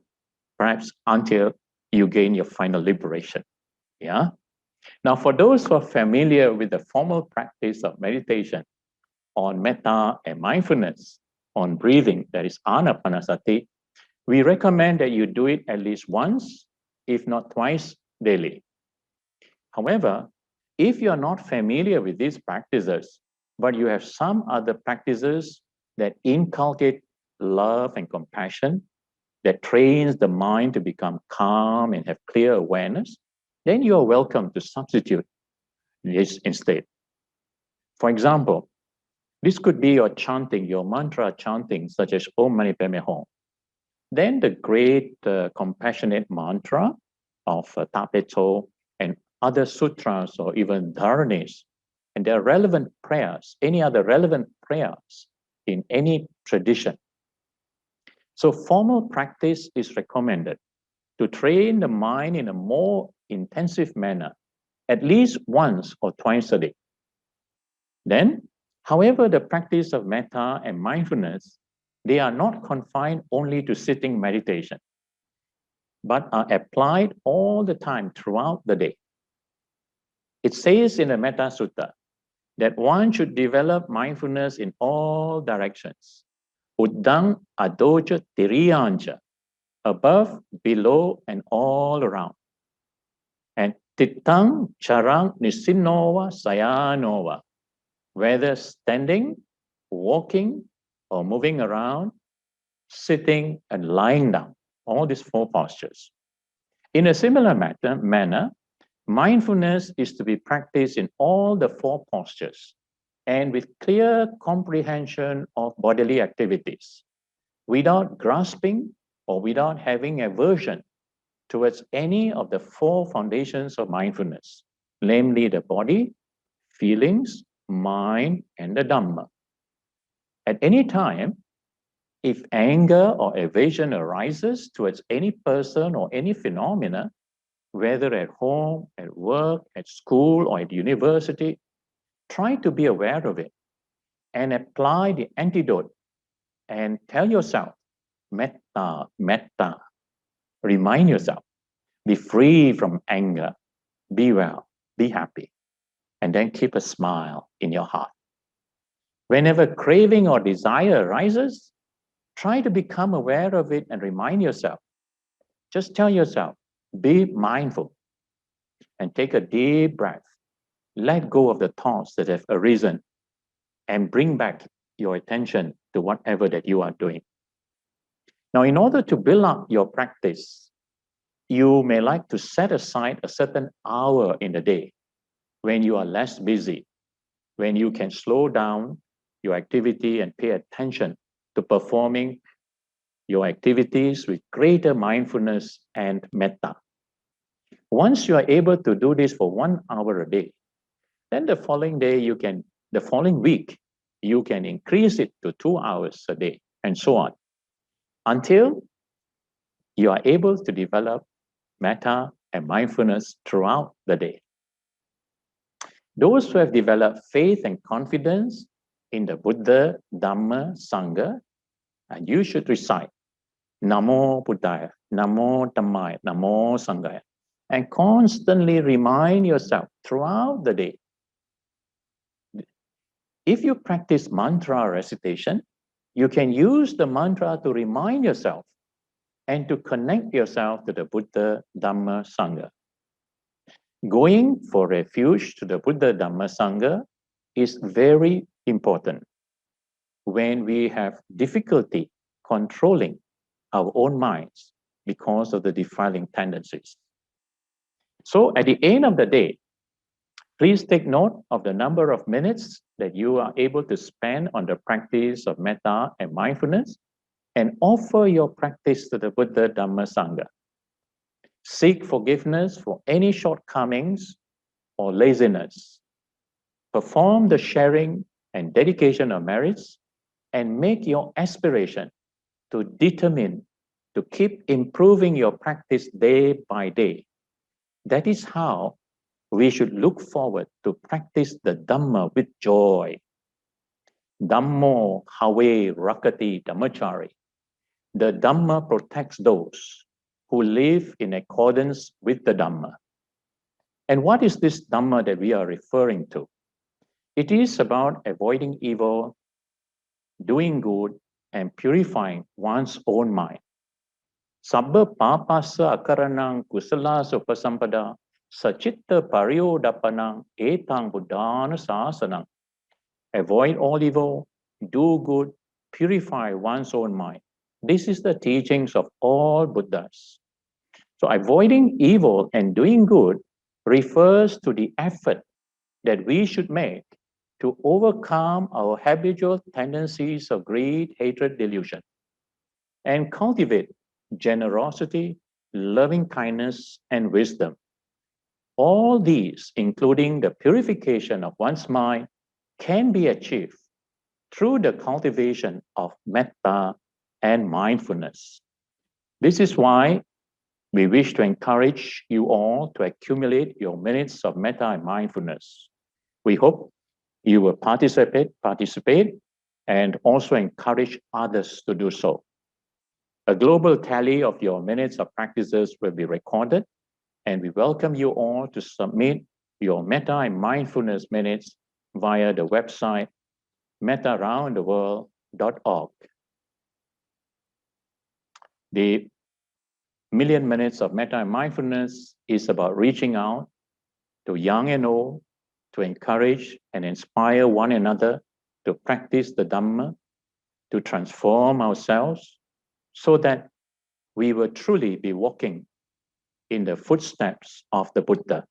perhaps until you gain your final liberation. Yeah. Now, for those who are familiar with the formal practice of meditation on metta and mindfulness, on breathing, that is anapanasati, we recommend that you do it at least once, if not twice daily. However, if you are not familiar with these practices, but you have some other practices that inculcate love and compassion, that trains the mind to become calm and have clear awareness, then you are welcome to substitute this instead. For example, this could be your chanting, your mantra chanting, such as Om Mani Padme Hum. Then the great compassionate mantra of Tapeto and other sutras or even dharanis. And there are relevant prayers, any other relevant prayers in any tradition. So formal practice is recommended to train the mind in a more intensive manner, at least once or twice a day. Then, however, the practice of metta and mindfulness, they are not confined only to sitting meditation, but are applied all the time throughout the day. It says in the Metta Sutta that one should develop mindfulness in all directions. Uddang adoja tiriyanja, above, below, and all around. And tittang charang nisinova sayanova, whether standing, walking, or moving around, sitting, and lying down, all these four postures. In a similar manner, mindfulness is to be practiced in all the four postures and with clear comprehension of bodily activities, without grasping or without having aversion towards any of the four foundations of mindfulness, namely the body, feelings, mind, and the Dhamma. At any time, if anger or aversion arises towards any person or any phenomena, whether at home, at work, at school, or at university, try to be aware of it and apply the antidote and tell yourself, metta, metta. Remind yourself, be free from anger, be well, be happy, and then keep a smile in your heart. Whenever craving or desire arises, try to become aware of it and remind yourself. Just tell yourself, be mindful, and take a deep breath. Let go of the thoughts that have arisen and bring back your attention to whatever that you are doing. Now, in order to build up your practice, you may like to set aside a certain hour in the day when you are less busy, when you can slow down your activity and pay attention to performing your activities with greater mindfulness and metta. Once you are able to do this for 1 hour a day, then the following week, you can increase it to 2 hours a day, and so on, until you are able to develop metta and mindfulness throughout the day. Those who have developed faith and confidence in the Buddha, Dhamma, Sangha, and you should recite Namo Buddhaya, Namo Dhammaya, Namo Sanghaya, and constantly remind yourself throughout the day. If you practice mantra recitation, you can use the mantra to remind yourself and to connect yourself to the Buddha, Dhamma, Sangha. Going for refuge to the Buddha, Dhamma, Sangha is very important when we have difficulty controlling our own minds because of the defiling tendencies. So at the end of the day, please take note of the number of minutes that you are able to spend on the practice of metta and mindfulness, and offer your practice to the Buddha, Dhamma, Sangha. Seek forgiveness for any shortcomings or laziness. Perform the sharing and dedication of merits, and make your aspiration to determine to keep improving your practice day by day. That is how we should look forward to practice the Dhamma with joy. Dhammo have rakati dhammachari. The Dhamma protects those who live in accordance with the Dhamma. And what is this Dhamma that we are referring to? It is about avoiding evil, doing good, and purifying one's own mind. Sabba papasa akaranang kusala supasampada sachitta pariyodapanang etang buddhana sasanang. Avoid all evil, do good, purify one's own mind. This is the teachings of all Buddhas. So avoiding evil and doing good refers to the effort that we should make to overcome our habitual tendencies of greed, hatred, delusion, and cultivate generosity, loving kindness, and wisdom. All these, including the purification of one's mind, can be achieved through the cultivation of metta and mindfulness. This is why we wish to encourage you all to accumulate your minutes of metta and mindfulness. We hope you will participate, and also encourage others to do so. A global tally of your minutes of practices will be recorded, and we welcome you all to submit your metta and mindfulness minutes via the website mettaaroundtheworld.org. The Million Minutes of Metta and Mindfulness is about reaching out to young and old to encourage and inspire one another to practice the Dhamma, to transform ourselves so that we will truly be walking in the footsteps of the Buddha.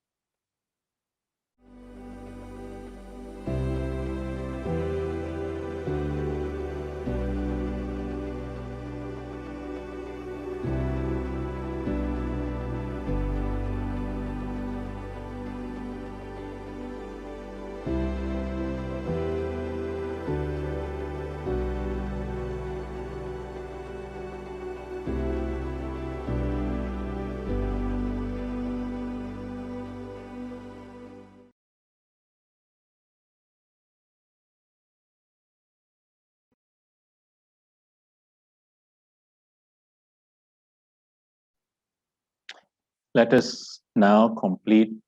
Let us now conclude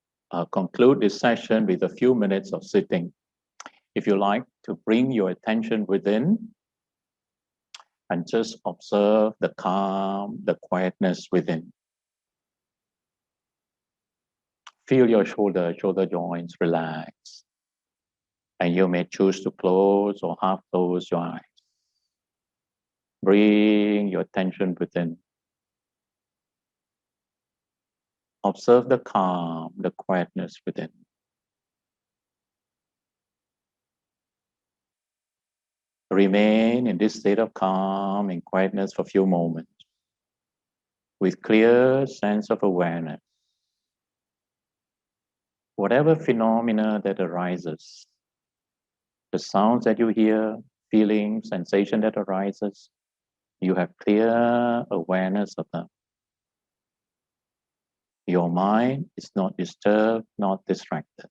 this session with a few minutes of sitting. If you like to bring your attention within and just observe the calm, the quietness within. Feel your shoulder joints relax. And you may choose to close or half close your eyes. Bring your attention within. Observe the calm, the quietness within. Remain in this state of calm and quietness for a few moments with clear sense of awareness. Whatever phenomena that arises, the sounds that you hear, feeling, sensation that arises, you have clear awareness of them. Your mind is not disturbed, not distracted.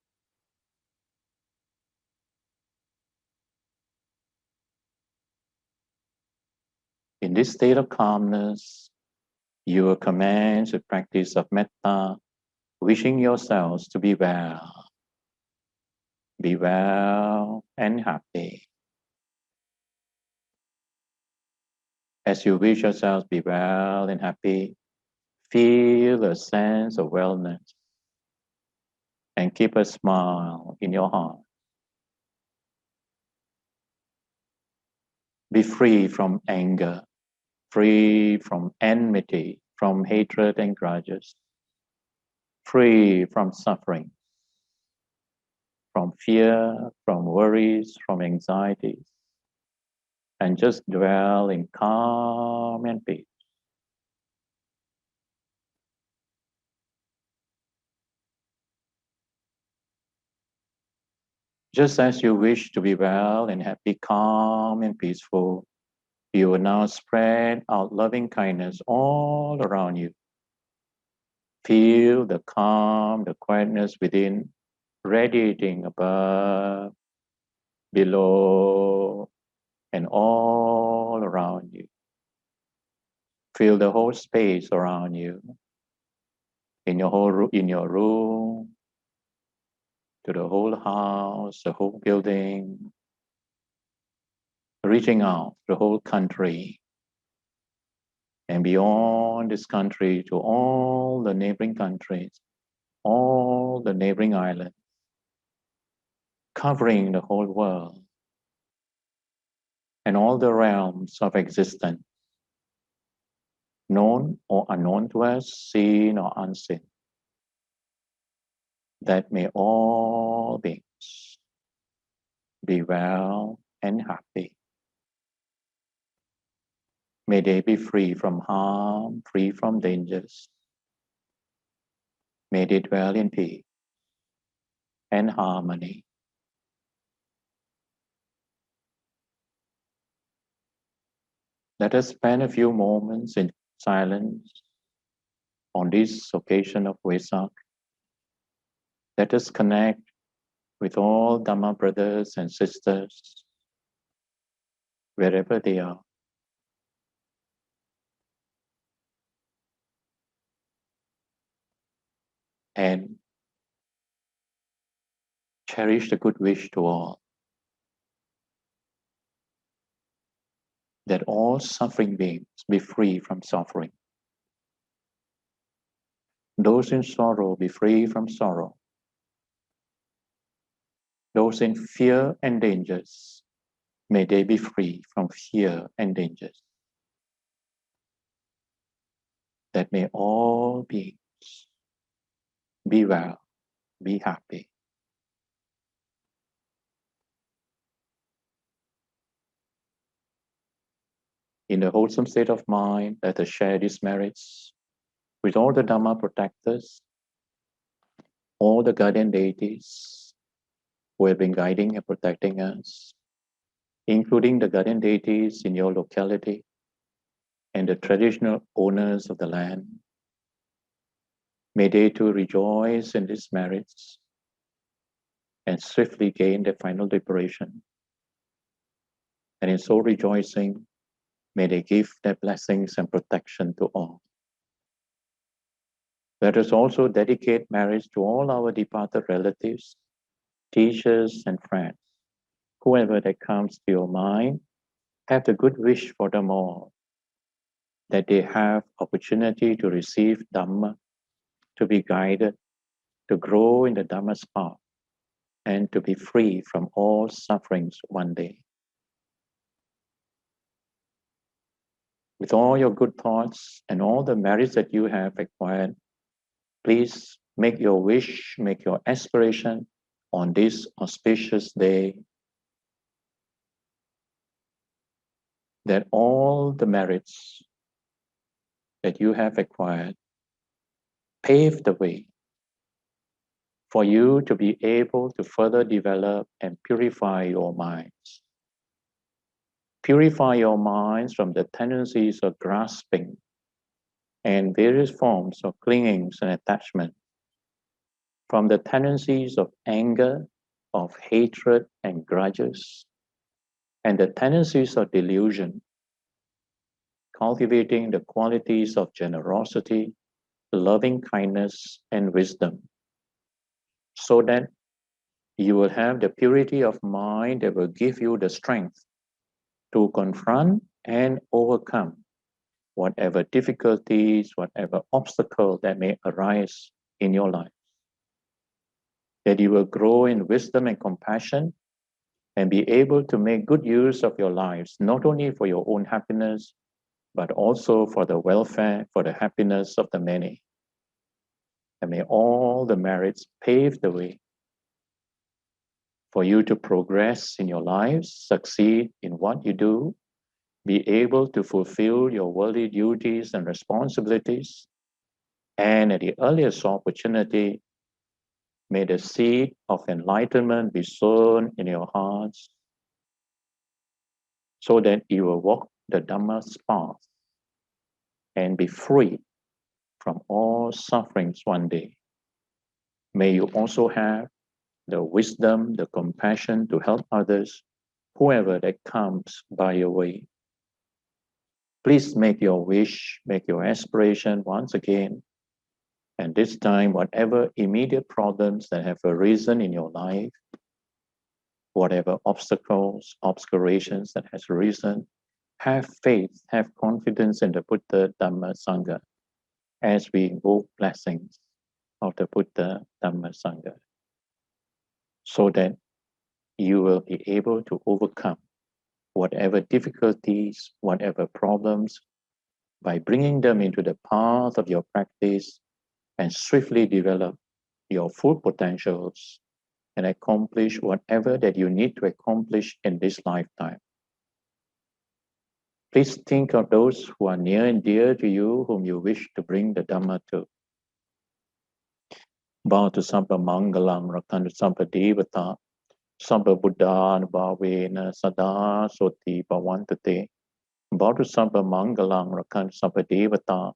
In this state of calmness, you will commence the practice of metta, wishing yourselves to be well and happy. As you wish yourselves be well and happy, feel a sense of wellness and keep a smile in your heart. Be free from anger, free from enmity, from hatred and grudges, free from suffering, from fear, from worries, from anxieties, and just dwell in calm and peace. Just as you wish to be well and happy, calm and peaceful, you will now spread out loving kindness all around you. Feel the calm, the quietness within, radiating above, below, and all around you. Feel the whole space around you, in your room, to the whole house, the whole building, reaching out the whole country, and beyond this country to all the neighboring countries, all the neighboring islands, covering the whole world and all the realms of existence, known or unknown to us, seen or unseen, that may all beings be well and happy. May they be free from harm, free from dangers. May they dwell in peace and harmony. Let us spend a few moments in silence on this occasion of Vesak. Let us connect with all Dhamma brothers and sisters, wherever they are. And cherish the good wish to all, that all suffering beings be free from suffering. Those in sorrow be free from sorrow. Those in fear and dangers, may they be free from fear and dangers. That may all beings be well, be happy. In a wholesome state of mind, let us share these merits with all the Dhamma protectors, all the guardian deities who have been guiding and protecting us, including the guardian deities in your locality and the traditional owners of the land. May they too rejoice in these merits and swiftly gain their final liberation. And in so rejoicing, may they give their blessings and protection to all. Let us also dedicate marriage to all our departed relatives, teachers, and friends. Whoever that comes to your mind, have the good wish for them all, that they have opportunity to receive Dhamma, to be guided, to grow in the Dhamma's path, and to be free from all sufferings one day. With all your good thoughts and all the merits that you have acquired, please make your wish, make your aspiration on this auspicious day, that all the merits that you have acquired pave the way for you to be able to further develop and purify your minds. Purify your minds from the tendencies of grasping and various forms of clingings and attachment, from the tendencies of anger, of hatred and grudges, and the tendencies of delusion, cultivating the qualities of generosity, loving kindness, and wisdom, so that you will have the purity of mind that will give you the strength to confront and overcome whatever difficulties, whatever obstacle that may arise in your life. That you will grow in wisdom and compassion and be able to make good use of your lives, not only for your own happiness, but also for the welfare, for the happiness of the many. And may all the merits pave the way for you to progress in your lives, succeed in what you do, be able to fulfill your worldly duties and responsibilities, and at the earliest opportunity, may the seed of enlightenment be sown in your hearts so that you will walk the Dhamma's path and be free from all sufferings one day. May you also have the wisdom, the compassion to help others, whoever that comes by your way. Please make your wish, make your aspiration once again. And this time, whatever immediate problems that have arisen in your life, whatever obstacles, obscurations that has arisen, have faith, have confidence in the Buddha, Dhamma, Sangha, as we invoke blessings of the Buddha, Dhamma, Sangha, so that you will be able to overcome whatever difficulties, whatever problems, by bringing them into the path of your practice and swiftly develop your full potentials and accomplish whatever that you need to accomplish in this lifetime. Please think of those who are near and dear to you, whom you wish to bring the Dhamma to. Bow to Sampa Mangalam Rakantu Sampa Devata, Sampa Buddha Bhavena Sada Soti Bhavantate. Bow to Sampa Mangalam Rakantu Sampa Devata,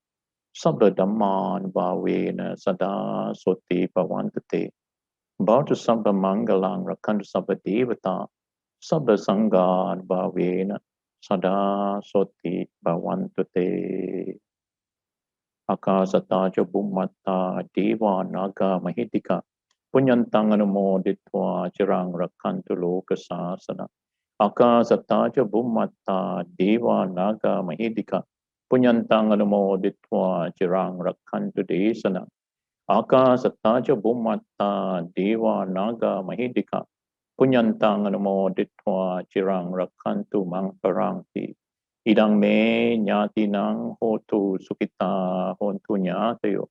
Sampa Dhamman Bhavena Sada Soti Bhavantate. Bow to Sampa Mangalam Rakantu Sampa Devata, Sampa Sanghan Bhavena Sada Soti Bhavantate. Akasata Bummata Deva Naga Mahidika Punyantang Anumoditwa Chirang Rakantu Lokasasana. Akasata Bummata Deva Naga Mahidika Punyantang Anumoditwa Chirang Rakantu Desana. Akasata Bummata Deva Naga Mahidika Punyantang Anumoditwa Chirang Rakantu Mangparanti. Idang me nyatinang hotu sukita hontu nyatayo.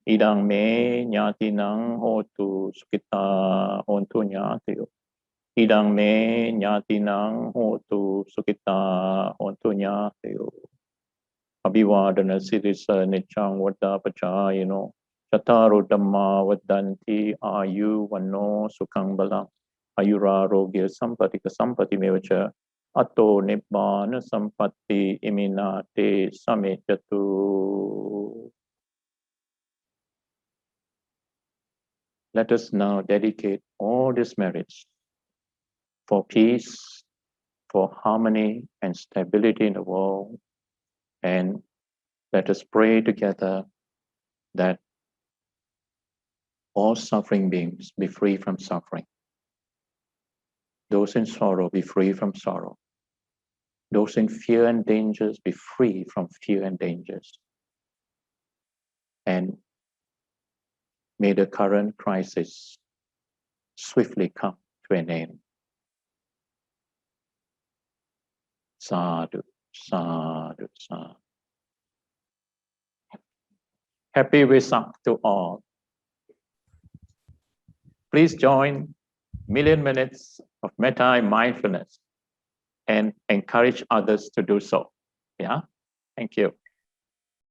Idang me nyatinang hotu sukita hontu nyatayo. Idang me nyatinang hotu sukita hontu nyatayo. Abhivadana sirisa nichang vada pachayino. Chataro dhamma vadanti ayu vano sukhang balang. Ayura rogya sampatika sampati mevacha. Ato nibbana sampatti iminate samejatu. Let us now dedicate all these merits for peace, for harmony and stability in the world. And let us pray together that all suffering beings be free from suffering. Those in sorrow be free from sorrow. Those in fear and dangers be free from fear and dangers. And may the current crisis swiftly come to an end. Sadhu, sadhu, sadhu. Happy Vesak to all. Please join Million Minutes of Metta and Mindfulness and encourage others to do so. Yeah, thank you.